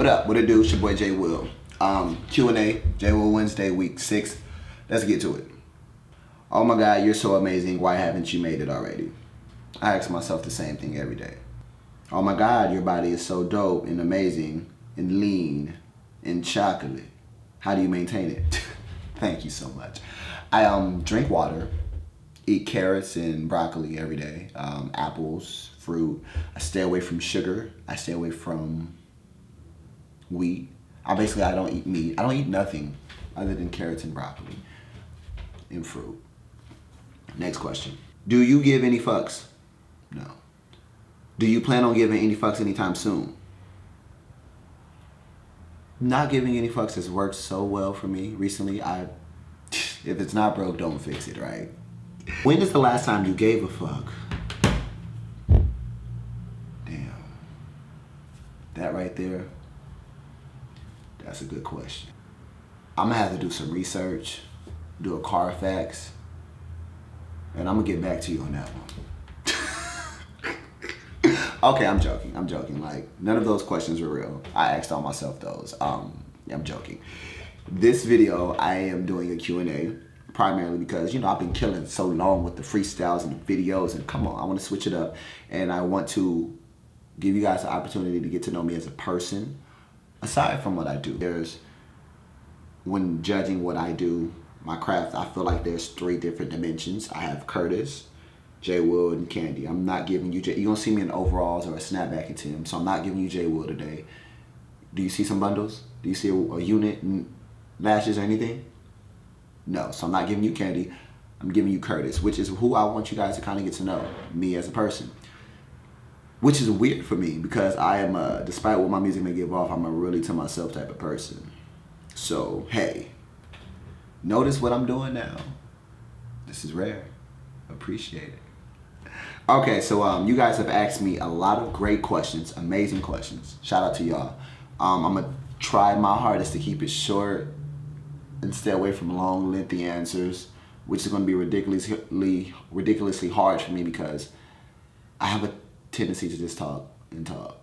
What up? What it do? It's your boy JayWill. Q&A, JayWill Wednesday, week 6. Let's get to it. Oh my God, you're so amazing. Why haven't you made it already? I ask myself the same thing every day. Oh my God, your body is so dope and amazing and lean and chocolate. How do you maintain it? Thank you so much. I drink water, eat carrots and broccoli every day, apples, fruit. I stay away from sugar. I stay away from wheat. I don't eat meat. I don't eat nothing other than carrots and broccoli and fruit. Next question. Do you give any fucks? No. Do you plan on giving any fucks anytime soon? Not giving any fucks has worked so well for me recently. If it's not broke, don't fix it, right? When is the last time you gave a fuck? Damn. That right there, that's a good question. I'm gonna have to do some research, do a Carfax, and I'm gonna get back to you on that one. Okay, I'm joking. Like, none of those questions were real. I asked all myself those. I'm joking. This video, I am doing a Q&A primarily because, I've been killing so long with the freestyles and the videos, and come on, I want to switch it up. And I want to give you guys the opportunity to get to know me as a person, aside from what I do. When judging what I do, my craft, I feel like there's 3 different dimensions. I have Curtis, JayWill, and Kandie. I'm not giving you you're gonna see me in overalls or a snapback and Tim, so I'm not giving you JayWill today. Do you see some bundles? Do you see a unit and lashes or anything? No, so I'm not giving you Kandie. I'm giving you Curtis, which is who I want you guys to kind of get to know, me as a person. Which is weird for me because I am, despite what my music may give off, I'm a really to myself type of person. So, hey, notice what I'm doing now. This is rare. Appreciate it. Okay, so you guys have asked me a lot of great questions, amazing questions. Shout out to y'all. I'm gonna try my hardest to keep it short and stay away from long, lengthy answers, which is gonna be ridiculously hard for me because I have a tendency to just talk and talk.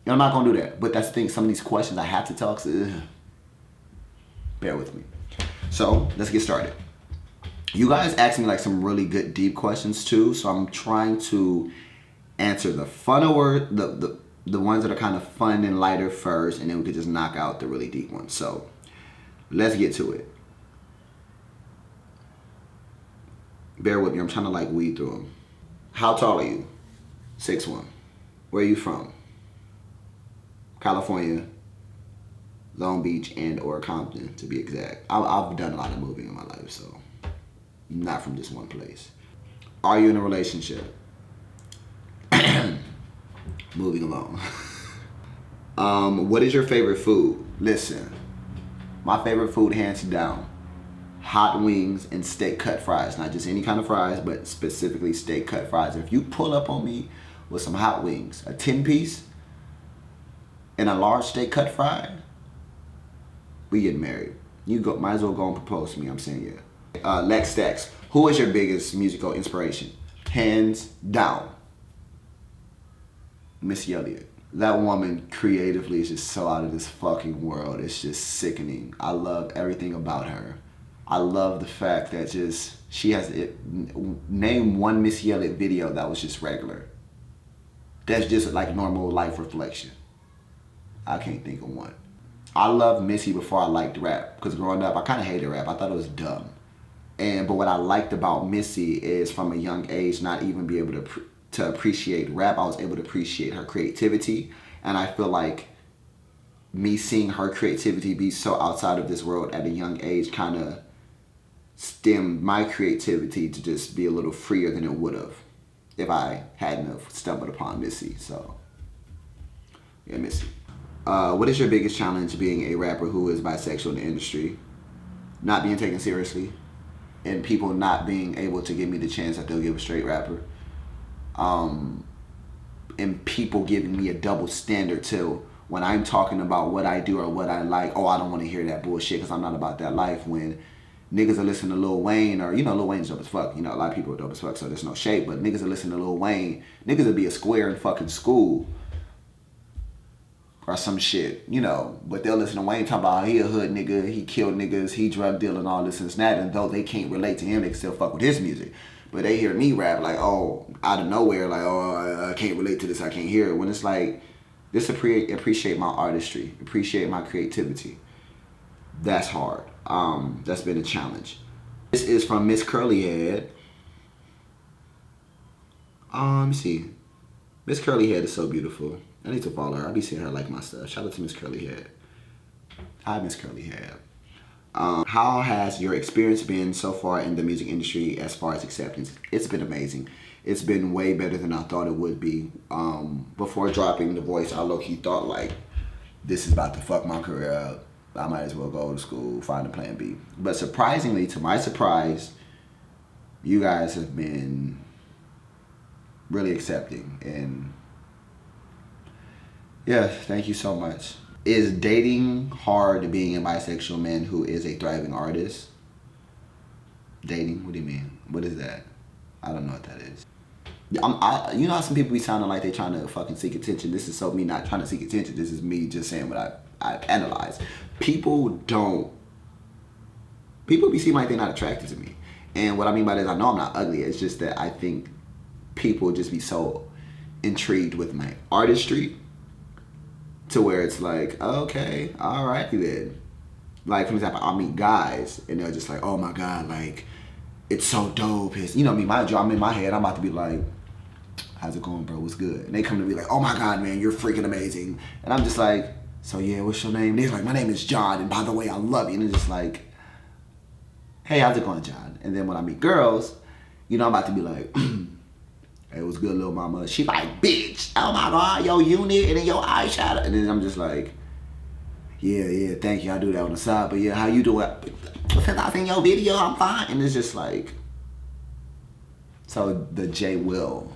And I'm not gonna do that, but that's the thing. Some of these questions I have to talk, so bear with me. So let's get started. You guys asked me like some really good deep questions too, so I'm trying to answer the the ones that are kind of fun and lighter first, and then we could just knock out the really deep ones. So let's get to it. Bear with me, I'm trying to like weed through them. How tall are you? 6'1". Where are you from? California, Long Beach, and or Compton to be exact. I've done a lot of moving in my life, so not from just one place. Are you in a relationship? Moving along. What is your favorite food? Listen, my favorite food, hands down, hot wings and steak cut fries. Not just any kind of fries, but specifically steak cut fries. If you pull up on me with some hot wings, a 10-piece, and a large steak cut fry, we get married. Might as well go and propose to me. I'm saying yeah. Lex Stacks, who is your biggest musical inspiration? Hands down, Missy Elliott. That woman creatively is just so out of this fucking world. It's just sickening. I love everything about her. I love the fact that she has name one Missy Elliott video that was just regular. That's just like normal life reflection. I can't think of one. I loved Missy before I liked rap, because growing up I kind of hated rap. I thought it was dumb. But what I liked about Missy is from a young age not even be able to appreciate rap. I was able to appreciate her creativity, and I feel like me seeing her creativity be so outside of this world at a young age kind of stemmed my creativity to just be a little freer than it would have if I hadn't have stumbled upon Missy. So yeah, Missy. What is your biggest challenge being a rapper who is bisexual in the industry? Not being taken seriously, and people not being able to give me the chance that they'll give a straight rapper. And people giving me a double standard too. When I'm talking about what I do or what I like, oh, I don't want to hear that bullshit because I'm not about that life. When niggas are listening to Lil Wayne, or, Lil Wayne's dope as fuck. A lot of people are dope as fuck, so there's no shade. But niggas are listening to Lil Wayne. Niggas would be a square in fucking school. or some shit, you know. But they'll listen to Wayne talk about he a hood nigga, he killed niggas, he drug dealing, all this and that. And though they can't relate to him, they can still fuck with his music. But they hear me rap like, oh, out of nowhere, like, oh, I can't relate to this, I can't hear it. When it's like, just appreciate my artistry, appreciate my creativity. That's hard. That's been a challenge. This is from Miss Curlyhead. Let me see. Miss Curlyhead is so beautiful. I need to follow her. I be seeing her like my stuff. Shout out to Miss Curlyhead. Hi, Miss Curlyhead. How has your experience been so far in the music industry as far as acceptance? It's been amazing. It's been way better than I thought it would be. Before dropping The Voice, I low-key thought like, this is about to fuck my career up. I might as well go to school, find a plan B. But surprisingly, to my surprise, you guys have been really accepting. And yeah, thank you so much. Is dating hard being a bisexual man who is a thriving artist? Dating? What do you mean? What is that? I don't know what that is. You know how some people be sounding like they trying to fucking seek attention? This is so me not trying to seek attention. This is me just saying what I've analyzed. People be seeming like they're not attracted to me. And what I mean by that is I know I'm not ugly. It's just that I think people just be so intrigued with my artistry to where it's like, okay, all right then. Like, for example, I'll meet guys and they're just like, oh my God, like, it's so dope. You know me, mind you, I'm in my head, I'm about to be like, how's it going, bro? What's good? And they come to me like, oh my God, man, you're freaking amazing. And I'm just like, so yeah, what's your name? And they're like, my name is John, and by the way, I love you. And it's just like, hey, how's it going, John? And then when I meet girls, you know, I'm about to be like, hey, what's good, little mama? She like, bitch, oh my God, your unit and then your eyeshadow. And then I'm just like, yeah, thank you, I do that on the side. But yeah, how you doing? Since I seen your video, I'm fine. And it's just like, so the JayWill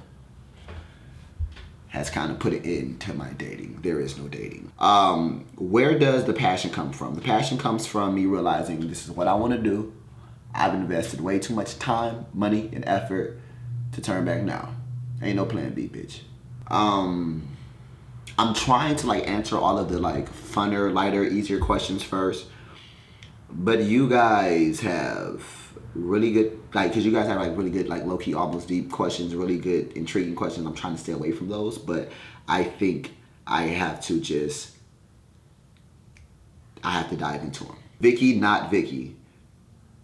has kind of put it into my dating. There is no dating. Where does the passion come from? The passion comes from me realizing this is what I want to do. I've invested way too much time, money, and effort to turn back now. Ain't no plan B, bitch. I'm trying to like answer all of the like funner, lighter, easier questions first. But you guys have really good, like, cause you guys have like really good, like low-key, almost deep questions, really good, intriguing questions. I'm trying to stay away from those, but I think I have to dive into them. Vicky, not Vicky.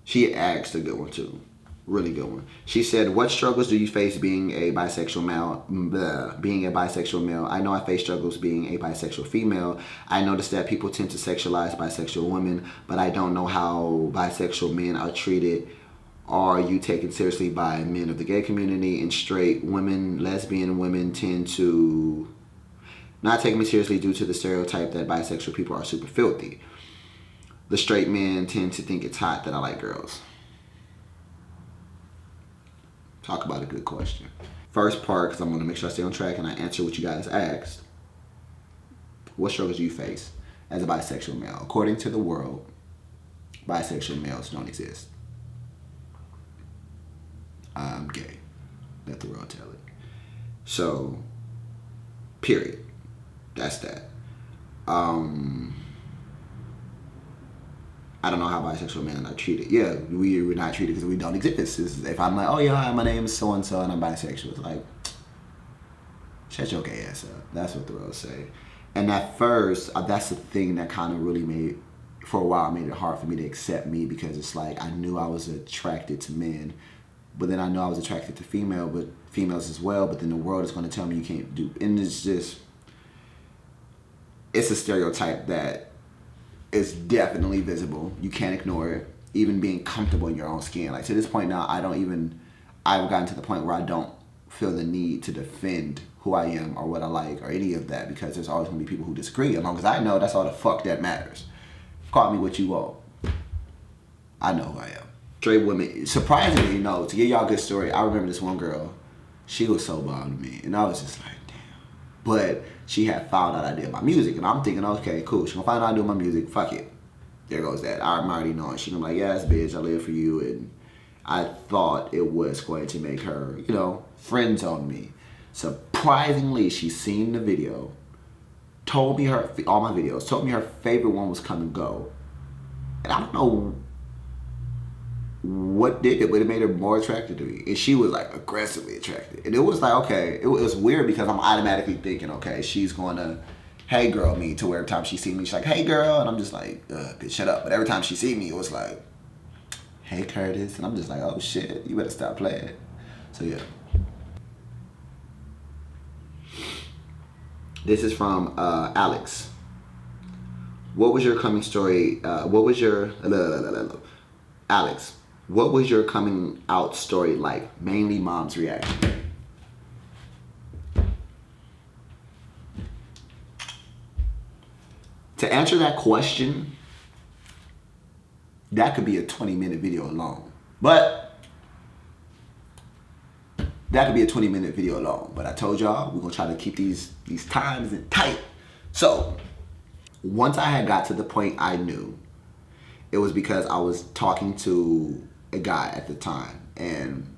She asked a good one too. Really good one. She said, what struggles do you face being a bisexual male? I know I face struggles being a bisexual female. I noticed that people tend to sexualize bisexual women, but I don't know how bisexual men are treated. Are you taken seriously by men of the gay community? And straight women, lesbian women tend to not take me seriously due to the stereotype that bisexual people are super filthy. The straight men tend to think it's hot that I like girls. Talk about a good question. First part, because I'm going to make sure I stay on track and I answer what you guys asked. What struggles do you face as a bisexual male? According to the world, bisexual males don't exist. I'm gay. Let the world tell it. So, period. That's that. I don't know how bisexual men are treated. Yeah, we're not treated because we don't exist. If I'm like, oh yeah, hi, my name is so-and-so and I'm bisexual, it's like, shut your gay ass up. That's what the world say. And at first, that's the thing that kind of really made it hard for me to accept me, because it's like, I knew I was attracted to men, but then I know I was attracted to females as well, but then the world is going to tell me you can't do, and it's a stereotype that is definitely visible. You can't ignore it. Even being comfortable in your own skin. Like, to this point now, I've gotten to the point where I don't feel the need to defend who I am or what I like or any of that, because there's always going to be people who disagree. As long as I know, that's all the fuck that matters. Call me what you want. I know who I am. Straight women, surprisingly, to give y'all a good story, I remember this one girl, she was so bothered me, and I was just like, damn. But she had found out I did my music, and I'm thinking, okay, cool, she gonna find out I do my music, fuck it. There goes that. I'm already knowing. She gonna be like, yes, bitch, I live for you, and I thought it was going to make her, friend zone me. Surprisingly, she seen the video, told me all my videos, told me her favorite one was Come and Go. And I don't know what did it, but it made her more attracted to me. And she was like aggressively attracted. And it was like, okay, it was weird because I'm automatically thinking, okay, she's going to hey girl me, to where every time she see me, she's like, hey girl. And I'm just like, bitch, shut up. But every time she see me, it was like, hey Curtis. And I'm just like, oh shit, you better stop playing. So yeah. This is from Alex. What was your coming story? Alex, what was your coming out story like? Mainly mom's reaction. To answer that question, that could be a 20-minute video alone. But that could be a 20-minute video alone. But I told y'all, we're gonna try to keep these times tight. So once I had got to the point I knew, it was because I was talking to a guy at the time. And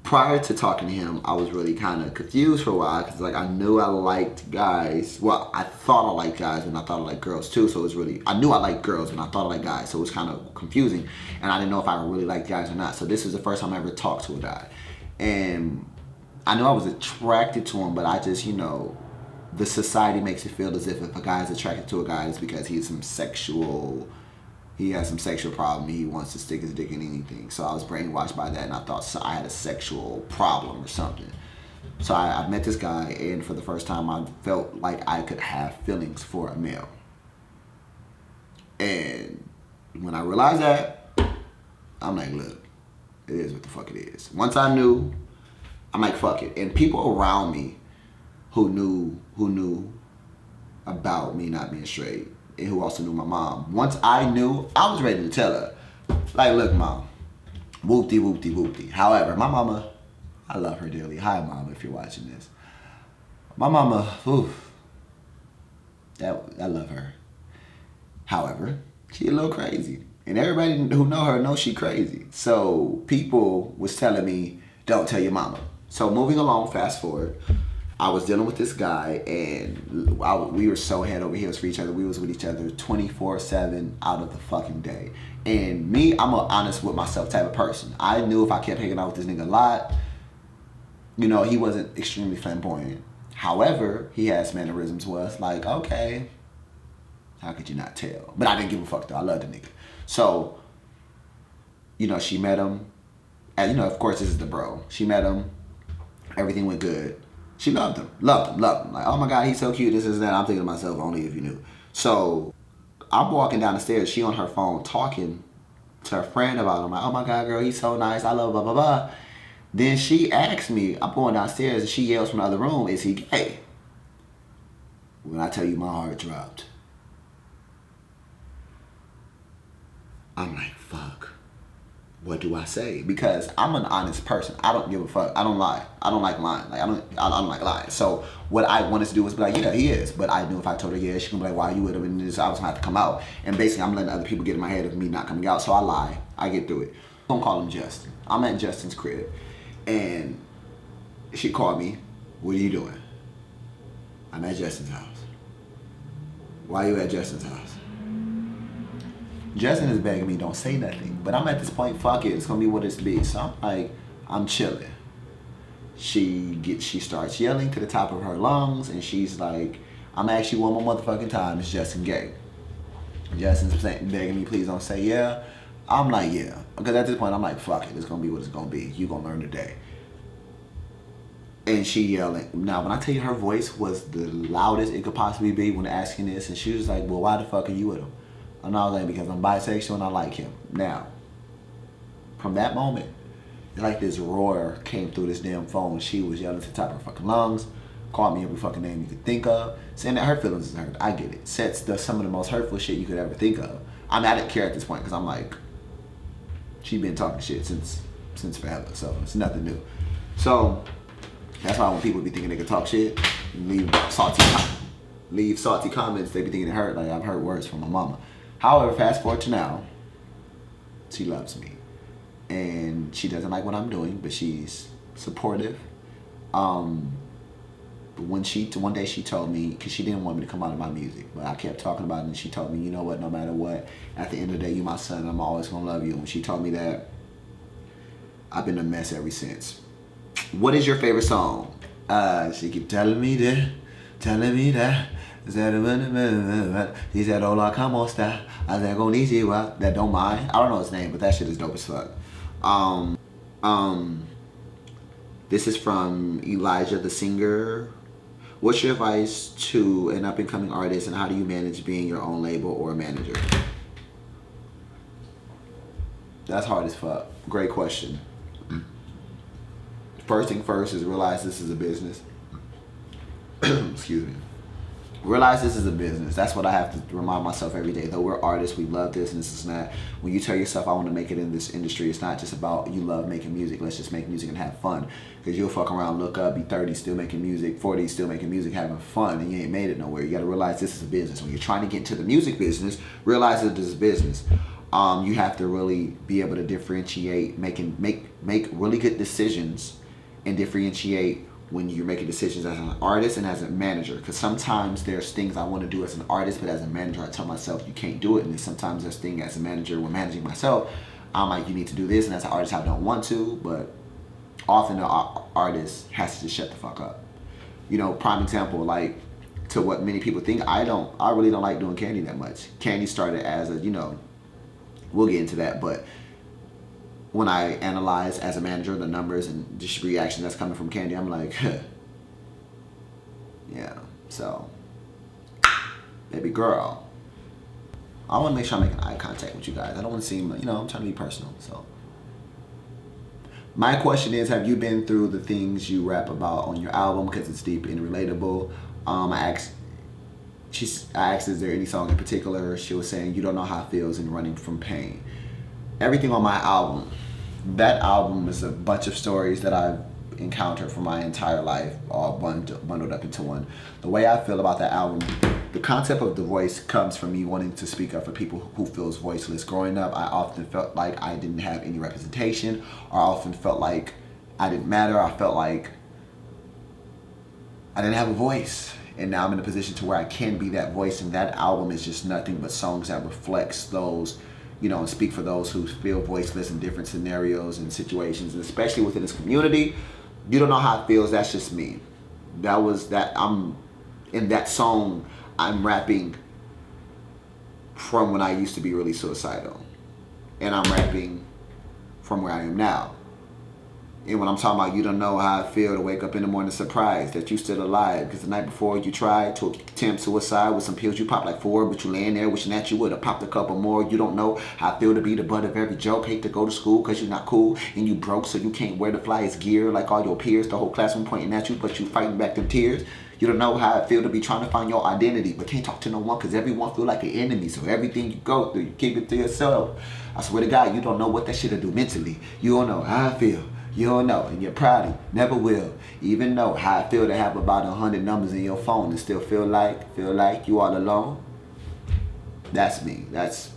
prior to talking to him, I was really kind of confused for a while because like I knew I liked guys. Well, I thought I liked guys and I thought I liked girls too. So it was really, I knew I liked girls and I thought I liked guys. So it was kind of confusing and I didn't know if I really liked guys or not. So this was the first time I ever talked to a guy. And I knew I was attracted to him, but I just, you know, the society makes it feel as if a guy is attracted to a guy, it's because he has some sexual problem. He wants to stick his dick in anything. So I was brainwashed by that and I thought I had a sexual problem or something. So I met this guy and for the first time I felt like I could have feelings for a male. And when I realized that, I'm like, look, it is what the fuck it is. Once I knew, I'm like, fuck it. And people around me who knew about me not being straight and who also knew my mom. Once I knew, I was ready to tell her, like, look, mom, whoopty, whoopty, whoopty. However, my mama, I love her dearly. Hi, mom, if you're watching this. My mama, oof, I love her. However, she a little crazy. And everybody who know her knows she crazy. So people was telling me, don't tell your mama. So moving along, fast forward, I was dealing with this guy and we were so head over heels for each other. We was with each other 24/7 out of the fucking day. And me, I'm an honest with myself type of person. I knew if I kept hanging out with this nigga a lot, you know, he wasn't extremely flamboyant. However, he has mannerisms was like, okay, how could you not tell? But I didn't give a fuck though. I loved the nigga. So, you know, she met him. And, you know, of course, this is the bro. She met him. Everything went good. She loved him. Like, oh my God, he's so cute. This is that. I'm thinking to myself, only if you knew. So, I'm walking down the stairs. She on her phone talking to her friend about him. Like, oh my God, girl, he's so nice. I love blah, blah, blah. Then she asks me, I'm going downstairs, and she yells from the other room, is he gay? When I tell you my heart dropped. I'm like, fuck. What do I say? Because I'm an honest person. I don't give a fuck. I don't lie. I don't like lying. Like I don't like lying. So what I wanted to do was be like, yeah, he is. But I knew if I told her, yeah, she gonna be like, why are you with him? And this, I was gonna have to come out. And basically, I'm letting other people get in my head of me not coming out. So I lie. I get through it. I'm gonna call him Justin. I'm at Justin's crib, and she called me. What are you doing? I'm at Justin's house. Why are you at Justin's house? Justin is begging me, don't say nothing. But I'm at this point, fuck it, it's gonna be what it's be. So I'm like, I'm chilling. She starts yelling to the top of her lungs, and she's like, I'm gonna ask you one more motherfucking time, is Justin gay? Justin's begging me, please don't say yeah. I'm like, yeah. Because at this point, I'm like, fuck it, it's gonna be what it's gonna be. You gonna learn today. And she yelling. Now, when I tell you her voice was the loudest it could possibly be when asking this, and she was like, well, why the fuck are you with him? And I was like, because I'm bisexual and I like him. Now, from that moment, like this roar came through this damn phone. She was yelling to the top of her fucking lungs, called me every fucking name you could think of, saying that her feelings is hurt. I get it. Said some of the most hurtful shit you could ever think of. I didn't care at this point because I'm like, she been talking shit since forever, so it's nothing new. So that's why when people be thinking they can talk shit, leave salty comments, they be thinking it hurt. Like I've heard words from my mama. However, fast forward to now, she loves me. And she doesn't like what I'm doing, but she's supportive. one day she told me, because she didn't want me to come out of my music, but I kept talking about it, and she told me, you know what, no matter what, at the end of the day, you my son, I'm always gonna love you. And when she told me that, I've been a mess ever since. What is your favorite song? She keep telling me that. He said, hola, como esta? I said, konnichiwa. That don't mind. I don't know his name, but that shit is dope as fuck. This is from Elijah the Singer. What's your advice to an up-and-coming artist, and how do you manage being your own label or a manager? That's hard as fuck. Great question. First thing first is realize this is a business. Excuse me. Realize this is a business. That's what I have to remind myself every day. Though we're artists, we love this, and this is not, when you tell yourself I want to make it in this industry, it's not just about you love making music. Let's just make music and have fun. Because you'll fuck around, look up, be 30, still making music, 40, still making music, having fun, and you ain't made it nowhere. You got to realize this is a business. When you're trying to get into the music business, realize that this is a business. You have to really be able to differentiate, make really good decisions, and differentiate when you're making decisions as an artist and as a manager. Because sometimes there's things I want to do as an artist, but as a manager I tell myself you can't do it. And then sometimes there's things as a manager when managing myself, I'm like, you need to do this, and as an artist I don't want to. But often the artist has to just shut the fuck up. You know, prime example, like, to what many people think, I really don't like doing Kandie that much. Kandie started as a, you know, we'll get into that, but when I analyze as a manager the numbers and just reaction that's coming from Kandie, I'm like, yeah. So, baby girl, I want to make sure I'm making eye contact with you guys. I don't want to seem, you know, I'm trying to be personal. So, my question is, have you been through the things you rap about on your album? Because it's deep and relatable. I asked, is there any song in particular? She was saying, you don't know how it feels in running from pain. Everything on my album, that album is a bunch of stories that I've encountered for my entire life, all bundled up into one. The way I feel about that album, the concept of the voice comes from me wanting to speak up for people who feels voiceless. Growing up, I often felt like I didn't have any representation, or I often felt like I didn't matter. I felt like I didn't have a voice. And now I'm in a position to where I can be that voice, and that album is just nothing but songs that reflects those, you know, and speak for those who feel voiceless in different scenarios and situations, and especially within this community. You don't know how it feels. That's just me. I'm in that song. I'm rapping from when I used to be really suicidal, and I'm rapping from where I am now. And when I'm talking about you don't know how I feel to wake up in the morning surprised that you still alive, because the night before you tried to attempt suicide with some pills you popped like 4, but you laying there wishing that you would have popped a couple more. You don't know how I feel to be the butt of every joke, hate to go to school because you're not cool, and you broke so you can't wear the flyest gear like all your peers, the whole classroom pointing at you, but you fighting back them tears. You don't know how I feel to be trying to find your identity, but can't talk to no one because everyone feel like an enemy. So everything you go through, you keep it to yourself. I swear to God, you don't know what that shit'll do mentally. You don't know how I feel. You don't know, and you're proud, never will. Even know how I feel to have about 100 numbers in your phone and still feel like you all alone. That's me. That's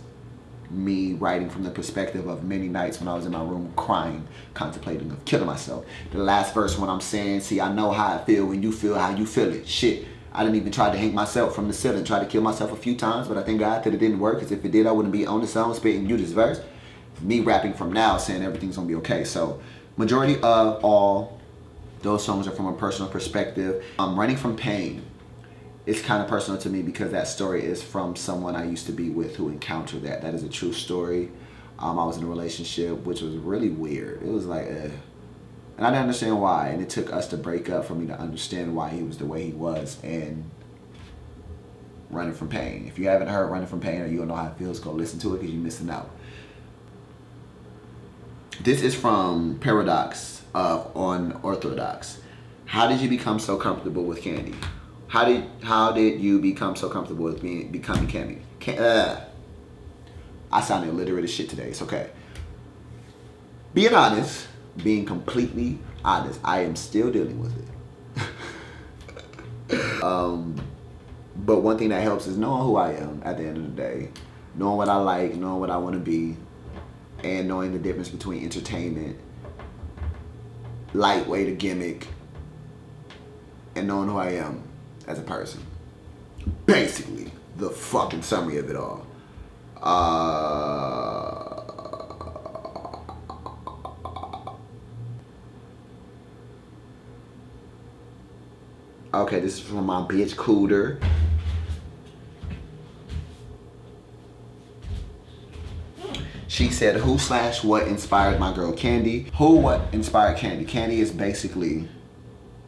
me writing from the perspective of many nights when I was in my room crying, contemplating of killing myself. The last verse when I'm saying, see, I know how I feel when you feel how you feel it. Shit, I didn't even try to hang myself from the ceiling. Tried to kill myself a few times, but I thank God that it didn't work, because if it did, I wouldn't be on the song spitting you this verse. Me rapping from now, saying everything's gonna be okay. So, majority of all those songs are from a personal perspective. Running from pain is kind of personal to me because that story is from someone I used to be with who encountered that. That is a true story. I was in a relationship which was really weird. It was like, and I didn't understand why. And it took us to break up for me to understand why he was the way he was. And running from pain. If you haven't heard Running from Pain, or you don't know how it feels, go listen to it because you're missing out. This is from Paradox of Unorthodox. How did you become so comfortable with Kandie? How did you become so comfortable with becoming Kandie? I sound illiterate as shit today. It's okay. Being honest, being completely honest, I am still dealing with it. But one thing that helps is knowing who I am at the end of the day, knowing what I like, knowing what I want to be, and knowing the difference between entertainment, lightweight, a gimmick, and knowing who I am as a person. Basically, the fucking summary of it all. Okay, this is from my bitch Cooter. She said, who/what inspired my girl Kandie? What inspired Kandie? Kandie is basically,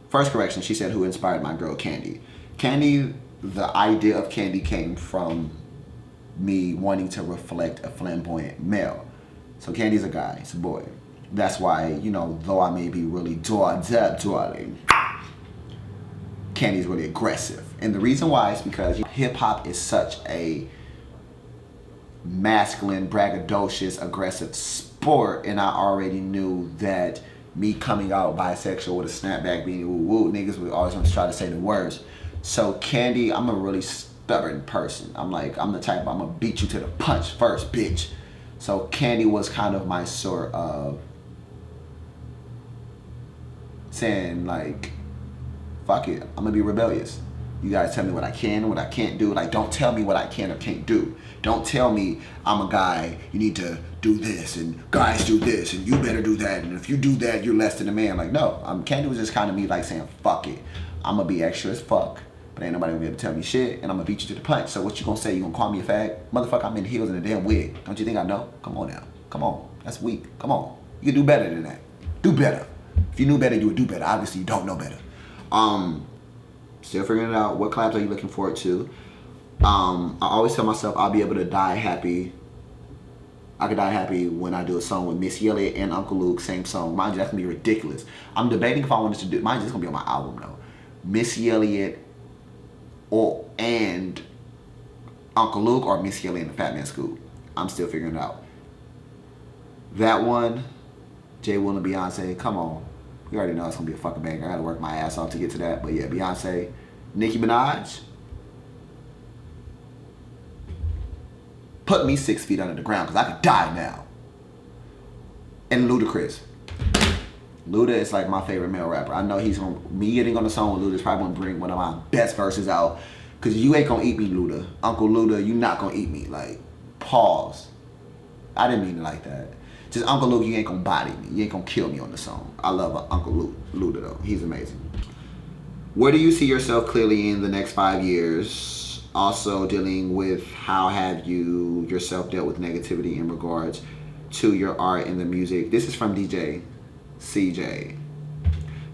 first correction, she said who inspired my girl Kandie. Kandie, the idea of Kandie came from me wanting to reflect a flamboyant male. So Kandie's a guy, it's a boy. That's why, you know, though I may be really darling, Kandie's really aggressive. And the reason why is because hip hop is such a masculine, braggadocious, aggressive sport, and I already knew that me coming out bisexual with a snapback being woo woo, niggas would always want to try to say the words. So Kandie, I'm a really stubborn person. I'm the type, I'm gonna beat you to the punch first, bitch. So Kandie was kind of my sort of saying like, fuck it, I'm gonna be rebellious. You guys tell me what I can and what I can't do. Like, don't tell me what I can or can't do. Don't tell me I'm a guy, you need to do this, and guys do this, and you better do that, and if you do that, you're less than a man. Like, no, Kandie was just kind of me like saying, fuck it. I'm gonna be extra as fuck, but ain't nobody gonna be able to tell me shit, and I'm gonna beat you to the punch. So what you gonna say? You gonna call me a fag? Motherfucker, I'm in heels and a damn wig. Don't you think I know? Come on now. Come on. That's weak. Come on. You can do better than that. Do better. If you knew better, you would do better. Obviously, you don't know better. Still figuring it out. What collabs are you looking forward to? I always tell myself I'll be able to die happy. I could die happy when I do a song with Missy Elliott and Uncle Luke, same song. Mind you, that's gonna be ridiculous. I'm debating if I wanted to do, mind you, it's gonna be on my album though. Missy Elliott and Uncle Luke, or Missy Elliott and the Fat Man Scoop. I'm still figuring it out. That one, JayWill and Beyonce, come on. You already know it's gonna be a fucking banger. I gotta work my ass off to get to that. But yeah, Beyonce, Nicki Minaj, put me 6 feet under the ground because I could die now. And Ludacris. Luda is like my favorite male rapper. I know me getting on the song with Luda is probably gonna bring one of my best verses out. Cause you ain't gonna eat me, Luda. Uncle Luda, you not gonna eat me. Like, pause. I didn't mean it like that. Just Uncle Luke, you ain't gonna body me. You ain't gonna kill me on the song. I love Uncle Luda though. He's amazing. Where do you see yourself clearly in the next 5 years? Also dealing with how have you yourself dealt with negativity in regards to your art and the music. This is from DJ CJ.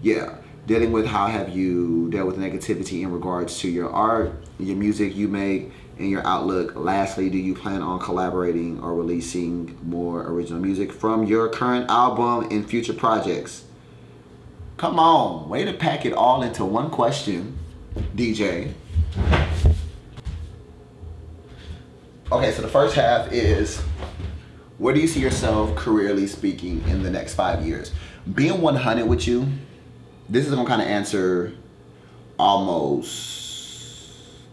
Yeah. Dealing with how have you dealt with negativity in regards to your art, your music you make, and your outlook. Lastly, do you plan on collaborating or releasing more original music from your current album and future projects? Come on, way to pack it all into one question, DJ. Okay, so the first half is, where do you see yourself careerly speaking in the next 5 years? Being 100 with you, this is gonna kind of answer almost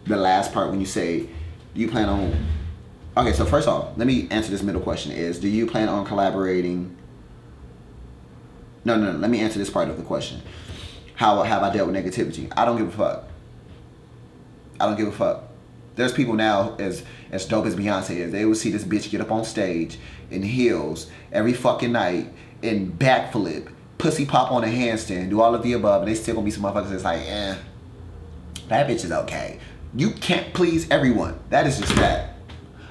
the last part when you say, do you plan on, okay, so first off, let me answer this middle question is, do you plan on collaborating? No, let me answer this part of the question. How have I dealt with negativity? I don't give a fuck. I don't give a fuck. There's people now as dope as Beyonce is, they will see this bitch get up on stage in heels every fucking night and backflip, pussy pop on a handstand, do all of the above, and they still gonna be some motherfuckers that's like, that bitch is okay. You can't please everyone. That is just that.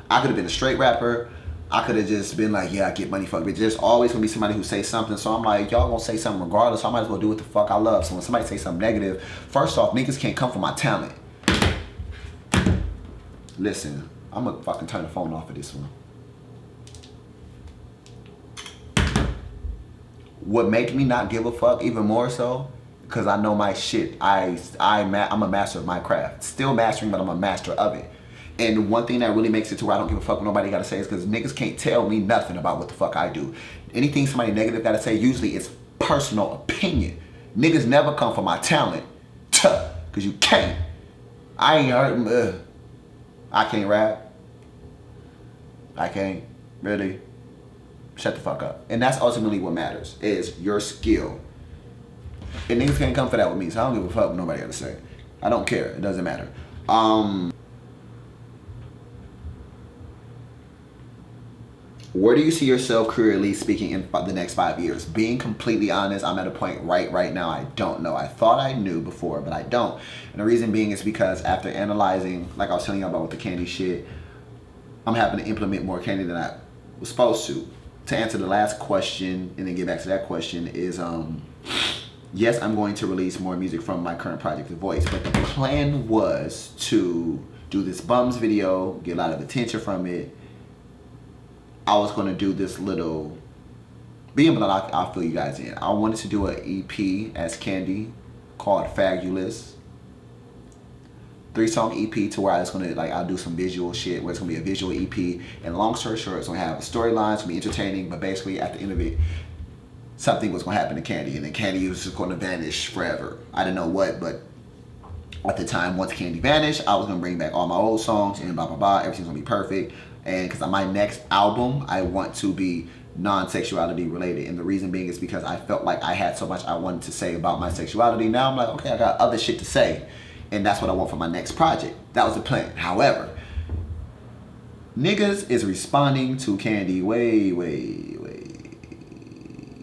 I could have been a straight rapper. I could have just been like, yeah, I get money, fuck bitch. There's always gonna be somebody who says something, so I'm like, y'all gonna say something regardless, so I might as well do what the fuck I love. So when somebody say something negative, first off, niggas can't come for my talent. Listen, I'm gonna fucking turn the phone off for this one. What makes me not give a fuck even more so, because I know my shit. I'm a master of my craft. Still mastering, but I'm a master of it. And one thing that really makes it to where I don't give a fuck what nobody gotta say is because niggas can't tell me nothing about what the fuck I do. Anything somebody negative gotta say, usually it's personal opinion. Niggas never come for my talent, because you can't. I ain't heard, I can't rap. I can't, really. Shut the fuck up. And that's ultimately what matters, is your skill. And niggas can't come for that with me, so I don't give a fuck what nobody got to say. I don't care. It doesn't matter. Where do you see yourself careerly speaking in the next 5 years? Being completely honest, I'm at a point right now I don't know. I thought I knew before, but I don't. And the reason being is because after analyzing, like I was telling you about with the Kandie shit, I'm having to implement more Kandie than I was supposed to. To answer the last question and then get back to that question is, yes, I'm going to release more music from my current project, The Voice, but the plan was to do this Bums video, get a lot of attention from it. I was going to do this little, but I'll fill you guys in. I wanted to do an EP as Kandie called Fabulous. 3-song EP to where I was going to, I'll do some visual shit where it's going to be a visual EP. And long story short, it's going to have a storyline, it's going to be entertaining, but basically at the end of it, something was going to happen to Kandie, and then Kandie was just going to vanish forever. I didn't know what, but at the time, once Kandie vanished, I was going to bring back all my old songs and blah, blah, blah. Everything's going to be perfect. And because my next album, I want to be non-sexuality related. And the reason being is because I felt like I had so much I wanted to say about my sexuality. Now I'm like, okay, I got other shit to say. And that's what I want for my next project. That was the plan. However, niggas is responding to Kandie way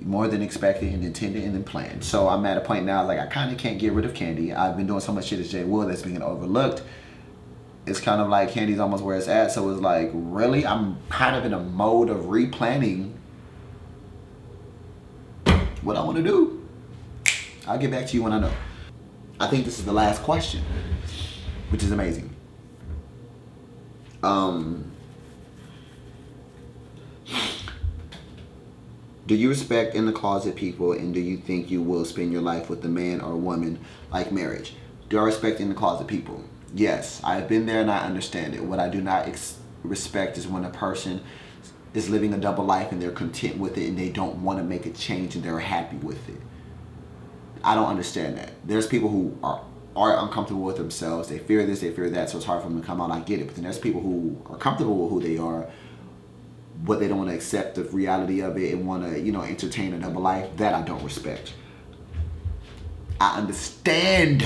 more than expected and intended and then planned. So I'm at a point now, I kind of can't get rid of Kandie. I've been doing so much shit as JayWill that's being overlooked. It's kind of like Kandie's almost where it's at. So it's like, really? I'm kind of in a mode of replanning what I want to do. I'll get back to you when I know. I think this is the last question, which is amazing. Do you respect in the closet people, and do you think you will spend your life with a man or a woman like marriage? Do I respect in the closet people? Yes, I've been there and I understand it. What I do not respect is when a person is living a double life and they're content with it and they don't want to make a change and they're happy with it. I don't understand that. There's people who are uncomfortable with themselves. They fear this, they fear that, so it's hard for them to come out. I get it. But then there's people who are comfortable with who they are, but they don't want to accept the reality of it and want to, entertain a double life. That I don't respect. I understand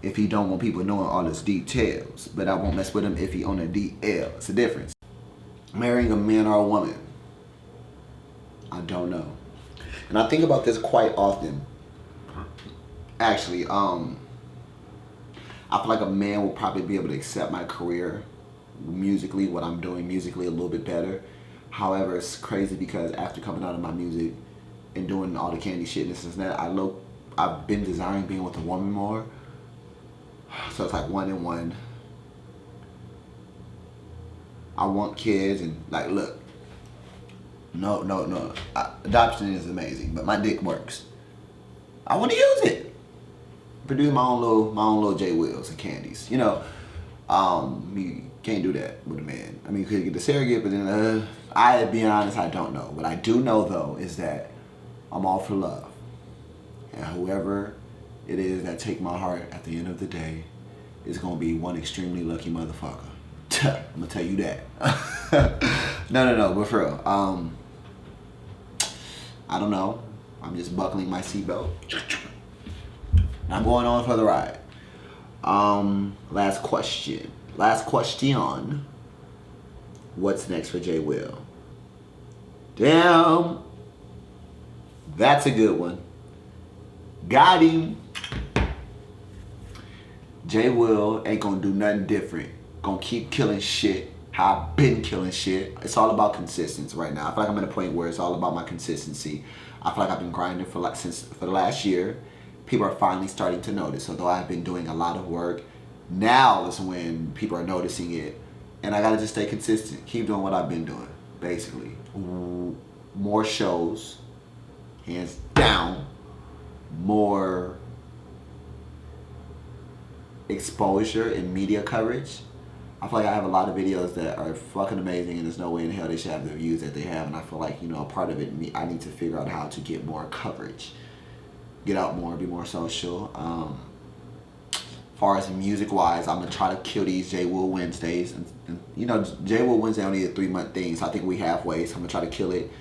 if he don't want people knowing all his details, but I won't mess with him if he on a DL. It's a difference. Marrying a man or a woman, I don't know. And I think about this quite often. Actually, I feel like a man will probably be able to accept my career musically, what I'm doing musically a little bit better. However, it's crazy because after coming out of my music and doing all the Kandie shit and this and that, I've been desiring being with a woman more. So it's like 1 and 1. I want kids and look. No. Adoption is amazing, but my dick works. I want to use it. Produce my own little JayWills and Kandies. You can't do that with a man. I mean, you could get the surrogate, but then being honest, I don't know. What I do know though is that I'm all for love, and whoever it is that take my heart at the end of the day is gonna be one extremely lucky motherfucker. I'm gonna tell you that. No, but for real. I don't know. I'm just buckling my seatbelt. I'm going on for the ride. Last question. What's next for JayWill? Damn. That's a good one. Got him. JayWill ain't gonna do nothing different. Gonna keep killing shit how I've been killing shit. It's all about consistency right now. I feel like I'm at a point where it's all about my consistency. I feel like I've been grinding for the last year. People are finally starting to notice. Although I've been doing a lot of work, now is when people are noticing it. And I gotta just stay consistent. Keep doing what I've been doing, basically. More shows, hands down. More exposure and media coverage. I feel like I have a lot of videos that are fucking amazing and there's no way in hell they should have the views that they have, and I feel like, a part of it, I need to figure out how to get more coverage. Get out more, be more social. As far as music-wise, I'm going to try to kill these JayWill Wednesdays. And JayWill Wednesday only a 3-month thing, so I think we halfway, so I'm going to try to kill it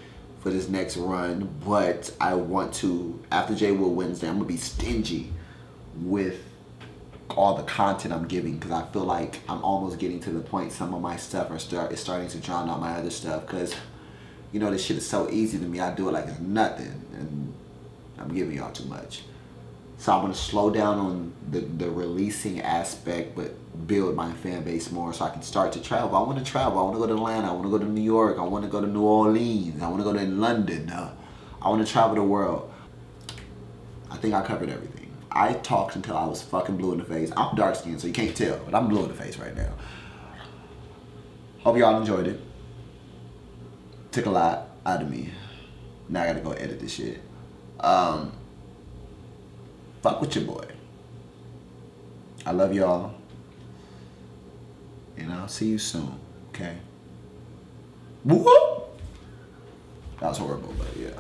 for this next run, but I want to, after JayWill Wednesday, I'm gonna be stingy with all the content I'm giving, because I feel like I'm almost getting to the point some of my stuff is starting to drown out my other stuff, because you know this shit is so easy to me. I do it like it's nothing, and I'm giving y'all too much. So I'm gonna slow down on the releasing aspect, but build my fan base more so I can start to travel. I want to travel. I want to go to Atlanta. I want to go to New York. I want to go to New Orleans. I want to go to London. I want to travel the world. I think I covered everything. I talked until I was fucking blue in the face. I'm dark skinned, so you can't tell, but I'm blue in the face right now. Hope y'all enjoyed it. Took a lot out of me. Now I gotta go edit this shit. Fuck with your boy. I love y'all. And I'll see you soon, okay? Woo-hoo! That was horrible, but yeah.